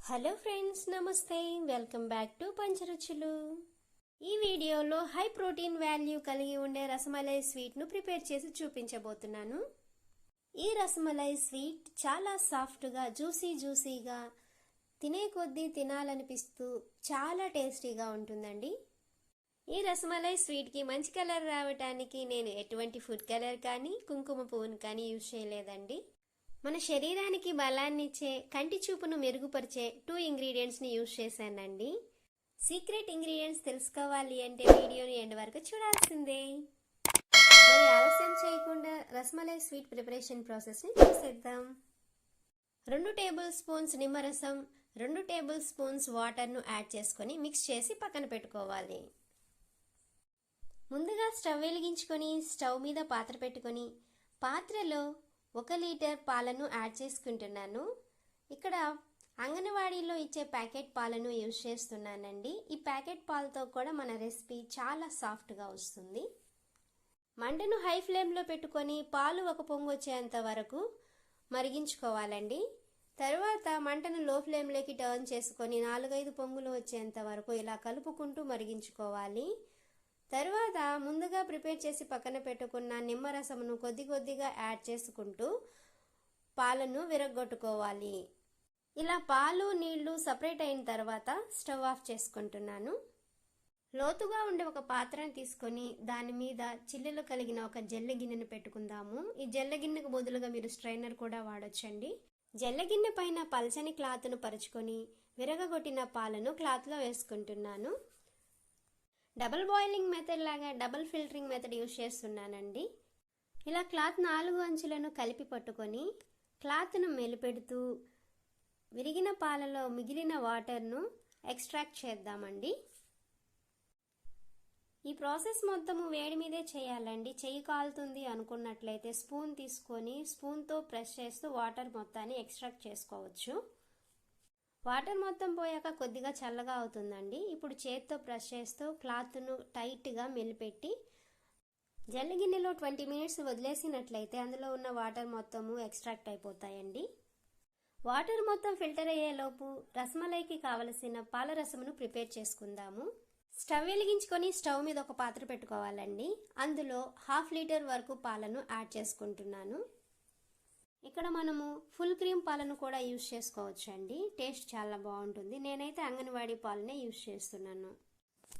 Hello friends, నమస్తే. Welcome back to Pancharuchulu. ఈ వీడియోలో హై ప్రోటీన్ వాల్యూ కలిగి ఉండే రసమలై స్వీట్ను ప్రిపేర్ చేసి చూపించబోతున్నాను. ఈ రసమలై స్వీట్ చాలా సాఫ్ట్గా, జ్యూసీగా, తినే కొద్దీ తినాలనిపిస్తూ చాలా టేస్టీగా ఉంటుందండి. ఈ రసమలై స్వీట్కి మంచి కలర్ రావడానికి నేను ఎటువంటి ఫుడ్ కలర్ కానీ కుంకుమ పువ్వును కానీ యూజ్ చేయలేదండి. మన శరీరానికి బలాన్నిచ్చే, కంటి చూపును మెరుగుపరిచే 2 ఇంగ్రీడియంట్స్ని యూజ్ చేశానండి. సీక్రెట్ ఇంగ్రీడియంట్స్ తెలుసుకోవాలి అంటే వీడియోని ఎండ్ వరకు చూడాల్సిందే. మరి ఆలస్యం చేయకుండా రసమలై స్వీట్ ప్రిపరేషన్ ప్రాసెస్ని చూసేద్దాం. 2 టేబుల్ స్పూన్స్ నిమ్మరసం, 2 టేబుల్ స్పూన్స్ వాటర్ను యాడ్ చేసుకొని మిక్స్ చేసి పక్కన పెట్టుకోవాలి. ముందుగా స్టవ్ వెలిగించుకొని స్టవ్ మీద పాత్ర పెట్టుకొని పాత్రలో 1 లీటర్ పాలను యాడ్ చేసుకుంటున్నాను. ఇక్కడ అంగన్వాడీలో ఇచ్చే ప్యాకెట్ పాలను యూజ్ చేస్తున్నానండి. ఈ ప్యాకెట్ పాలతో కూడా మన రెసిపీ చాలా సాఫ్ట్గా వస్తుంది. మంటను హై ఫ్లేమ్లో పెట్టుకొని పాలు 1 పొంగు వచ్చేంత వరకు మరిగించుకోవాలండి. తర్వాత మంటను లో ఫ్లేమ్లోకి టర్న్ చేసుకొని 4-5 పొంగులు వచ్చేంత వరకు ఇలా కలుపుకుంటూ మరిగించుకోవాలి. తర్వాత ముందుగా ప్రిపేర్ చేసి పక్కన పెట్టుకున్న నిమ్మరసమును కొద్దిగా యాడ్ చేసుకుంటూ పాలను విరగ్గొట్టుకోవాలి. ఇలా పాలు నీళ్లు సపరేట్ అయిన తర్వాత స్టవ్ ఆఫ్ చేసుకుంటున్నాను. లోతుగా ఉండే ఒక పాత్రను తీసుకొని దాని మీద చిల్లులు కలిగిన ఒక జల్లె గిన్నెను పెట్టుకుందాము. ఈ జల్లె గిన్నెకు బదులుగా మీరు స్ట్రైనర్ కూడా వాడొచ్చండి. జల్లె గిన్నె పైన పల్చని క్లాత్ను పరుచుకొని విరగగొట్టిన పాలను క్లాత్లో వేసుకుంటున్నాను. డబుల్ బాయిలింగ్ మెథడ్ లాగా డబుల్ ఫిల్టరింగ్ మెథడ్ యూజ్ చేస్తున్నానండి. ఇలా క్లాత్ 4 అంచులను కలిపి పట్టుకొని క్లాత్ను మెలిపెడుతూ విరిగిన పాలలో మిగిలిన వాటర్ను ఎక్స్ట్రాక్ట్ చేద్దామండి. ఈ ప్రాసెస్ మొత్తము వేడి మీదే చేయాలండి. చెయ్యి కాలుతుంది అనుకున్నట్లయితే స్పూన్ తీసుకొని స్పూన్తో ప్రెస్ చేస్తూ వాటర్ మొత్తాన్ని ఎక్స్ట్రాక్ట్ చేసుకోవచ్చు. వాటర్ మొత్తం పోయాక కొద్దిగా చల్లగా అవుతుందండి. ఇప్పుడు చేత్తో ప్రెస్ చేస్తూ క్లాత్ను టైట్గా మెలిపెట్టి జల్లి గిన్నెలో 20 మినిట్స్ వదిలేసినట్లయితే అందులో ఉన్న వాటర్ మొత్తము ఎక్స్ట్రాక్ట్ అయిపోతాయండి. వాటర్ మొత్తం ఫిల్టర్ అయ్యేలోపు రసమలైకి కావలసిన పాల రసమును ప్రిపేర్ చేసుకుందాము. స్టవ్ వెలిగించుకొని స్టవ్ మీద ఒక పాత్ర పెట్టుకోవాలండి. అందులో 1/2 లీటర్ వరకు పాలను యాడ్ చేసుకుంటున్నాను. ఇక్కడ మనము ఫుల్ క్రీమ్ పాలను కూడా యూజ్ చేసుకోవచ్చు అండి. టేస్ట్ చాలా బాగుంటుంది. నేనైతే అంగన్వాడీ పాలనే యూజ్ చేస్తున్నాను.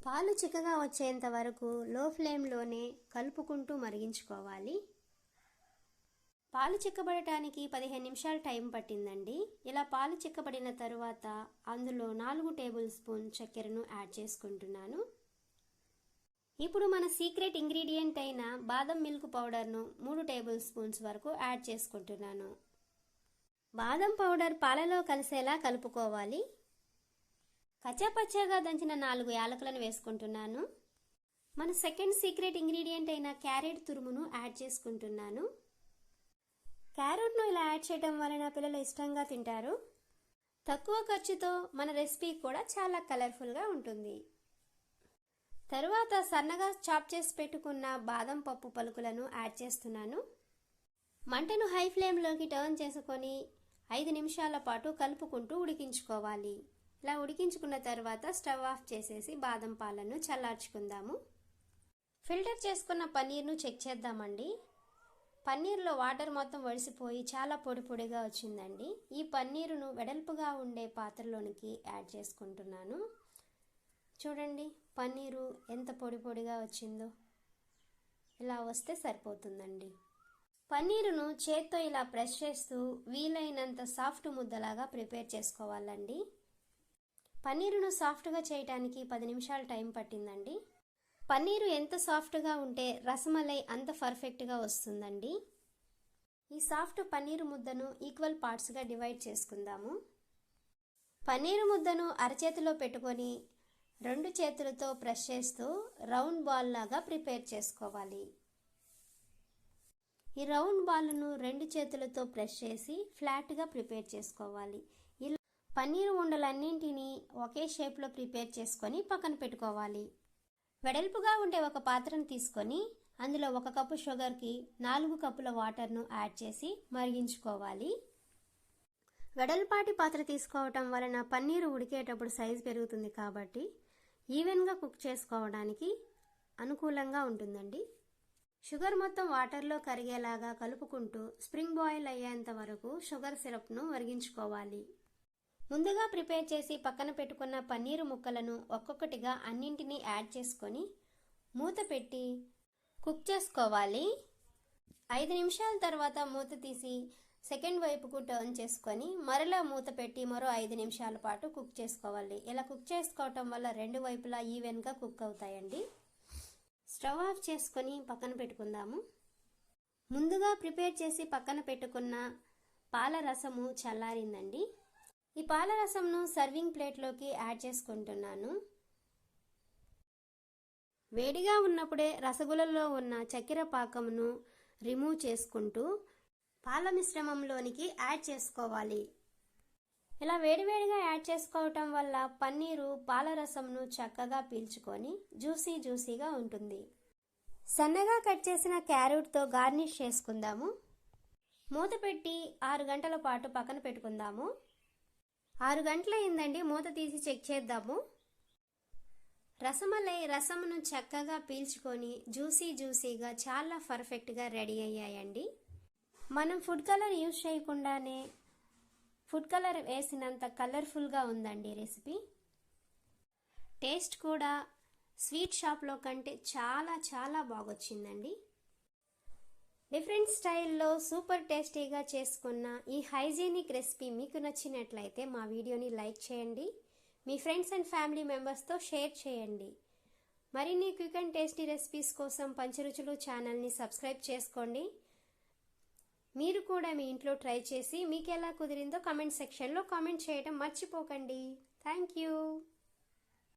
పాలు చిక్కగా వచ్చేంత వరకు లో ఫ్లేమ్లోనే కలుపుకుంటూ మరిగించుకోవాలి. పాలు చిక్కబడటానికి 15 నిమిషాలు టైం పట్టిందండి. ఇలా పాలు చిక్కబడిన తరువాత అందులో 4 టేబుల్ స్పూన్ చక్కెరను యాడ్ చేసుకుంటున్నాను. ఇప్పుడు మన సీక్రెట్ ఇంగ్రీడియంట్ అయిన బాదం మిల్క్ పౌడర్ను 3 టేబుల్ స్పూన్స్ వరకు యాడ్ చేసుకుంటున్నాను. బాదం పౌడర్ పాలలో కలిసేలా కలుపుకోవాలి. కచ్చాపచ్చాగా దంచిన 4 యాలకులను వేసుకుంటున్నాను. మన సెకండ్ సీక్రెట్ ఇంగ్రీడియంట్ అయిన క్యారెట్ తురుమును యాడ్ చేసుకుంటున్నాను. క్యారెట్ను ఇలా యాడ్ చేయడం వలన పిల్లలు ఇష్టంగా తింటారు. తక్కువ ఖర్చుతో మన రెసిపీ కూడా చాలా కలర్ఫుల్గా ఉంటుంది. తరువాత సన్నగా చాప్ చేసి పెట్టుకున్న బాదం పప్పు పలుకులను యాడ్ చేస్తున్నాను. మంటను హై ఫ్లేమ్లోకి టర్న్ చేసుకొని 5 నిమిషాల పాటు కలుపుకుంటూ ఉడికించుకోవాలి. ఇలా ఉడికించుకున్న తర్వాత స్టవ్ ఆఫ్ చేసేసి బాదం పాలను చల్లార్చుకుందాము. ఫిల్టర్ చేసుకున్న పన్నీర్ను చెక్ చేద్దామండి. పన్నీర్లో వాటర్ మొత్తం వడిసిపోయి చాలా పొడిగా వచ్చిందండి. ఈ పన్నీరును వెడల్పుగా ఉండే పాత్రలోనికి యాడ్ చేసుకుంటున్నాను. చూడండి, పన్నీరు ఎంత పొడిగా వచ్చిందో. ఇలా వస్తే సరిపోతుందండి. పన్నీరును చేత్తో ఇలా ప్రెస్ చేస్తూ వీలైనంత సాఫ్ట్ ముద్దలాగా ప్రిపేర్ చేసుకోవాలండి. పన్నీరును సాఫ్ట్గా చేయడానికి 10 నిమిషాలు టైం పట్టిందండి. పన్నీరు ఎంత సాఫ్ట్గా ఉంటే రసమలై అంత పర్ఫెక్ట్గా వస్తుందండి. ఈ సాఫ్ట్ పన్నీరు ముద్దను ఈక్వల్ పార్ట్స్గా డివైడ్ చేసుకుందాము. పన్నీరు ముద్దను అరచేతిలో పెట్టుకొని 2 చేతులతో ప్రెస్ చేస్తూ రౌండ్ బాల్ లాగా ప్రిపేర్ చేసుకోవాలి. ఈ రౌండ్ బాల్ను 2 చేతులతో ప్రెస్ చేసి ఫ్లాట్గా ప్రిపేర్ చేసుకోవాలి. ఇలా పన్నీరు ఉండలన్నింటినీ ఒకే షేప్లో ప్రిపేర్ చేసుకొని పక్కన పెట్టుకోవాలి. వెడల్పుగా ఉండే ఒక పాత్రను తీసుకొని అందులో 1 కప్పు షుగర్కి 4 కప్పుల వాటర్ను యాడ్ చేసి మరిగించుకోవాలి. వెడల్పాటి పాత్ర తీసుకోవటం వలన పన్నీరు ఉడికేటప్పుడు సైజు పెరుగుతుంది కాబట్టి ఈవెన్గా కుక్ చేసుకోవడానికి అనుకూలంగా ఉంటుందండి. షుగర్ మొత్తం వాటర్లో కరిగేలాగా కలుపుకుంటూ స్ప్రింగ్ బాయిల్ అయ్యేంత వరకు షుగర్ సిరప్ను వరిగించుకోవాలి. ముందుగా ప్రిపేర్ చేసి పక్కన పెట్టుకున్న పన్నీరు ముక్కలను ఒక్కొక్కటిగా అన్నింటినీ యాడ్ చేసుకొని మూత పెట్టి కుక్ చేసుకోవాలి. 5 నిమిషాల తర్వాత మూత తీసి సెకండ్ వైపుకు టర్న్ చేసుకొని మరలా మూత పెట్టి మరో 5 నిమిషాల పాటు కుక్ చేసుకోవాలి. ఇలా కుక్ చేసుకోవటం వల్ల రెండు వైపులా ఈవెన్గా కుక్ అవుతాయండి. స్టవ్ ఆఫ్ చేసుకొని పక్కన పెట్టుకుందాము. ముందుగా ప్రిపేర్ చేసి పక్కన పెట్టుకున్న పాల రసము చల్లారిందండి. ఈ పాల రసంను సర్వింగ్ ప్లేట్లోకి యాడ్ చేసుకుంటున్నాను. వేడిగా ఉన్నప్పుడే రసగుల్లలో ఉన్న చక్కెర పాకమును రిమూవ్ చేసుకుంటూ పాల మిశ్రమంలోనికి యాడ్ చేసుకోవాలి. ఇలా వేడివేడిగా యాడ్ చేసుకోవటం వల్ల పన్నీరు పాల రసంను చక్కగా పీల్చుకొని జ్యూసీగా ఉంటుంది. సన్నగా కట్ చేసిన క్యారెట్తో గార్నిష్ చేసుకుందాము. మూత పెట్టి 6 గంటల పాటు పక్కన పెట్టుకుందాము. 6 గంటలైందండి. మూత తీసి చెక్ చేద్దాము. రసమలై రసమును చక్కగా పీల్చుకొని జ్యూసీగా చాలా పర్ఫెక్ట్గా రెడీ అయ్యాయండి. మనం ఫుడ్ కలర్ యూజ్ చేయకుండానే ఫుడ్ కలర్ వేసినంత కలర్ఫుల్గా ఉందండి రెసిపీ. టేస్ట్ కూడా స్వీట్ షాప్లో కంటే చాలా బాగొచ్చిందండి. డిఫరెంట్ స్టైల్లో సూపర్ టేస్టీగా చేసుకున్న ఈ హైజీనిక్ రెసిపీ మీకు నచ్చినట్లయితే మా వీడియోని లైక్ చేయండి. మీ ఫ్రెండ్స్ అండ్ ఫ్యామిలీ మెంబర్స్తో షేర్ చేయండి. మరిన్ని క్విక్ అండ్ టేస్టీ రెసిపీస్ కోసం పంచరుచులు ఛానల్ని సబ్స్క్రైబ్ చేసుకోండి. మీరు కూడా మీ ఇంట్లో ట్రై చేసి మీకు ఎలా కుదిరిందో కామెంట్ సెక్షన్లో కామెంట్ చేయడం మర్చిపోకండి. Thank you.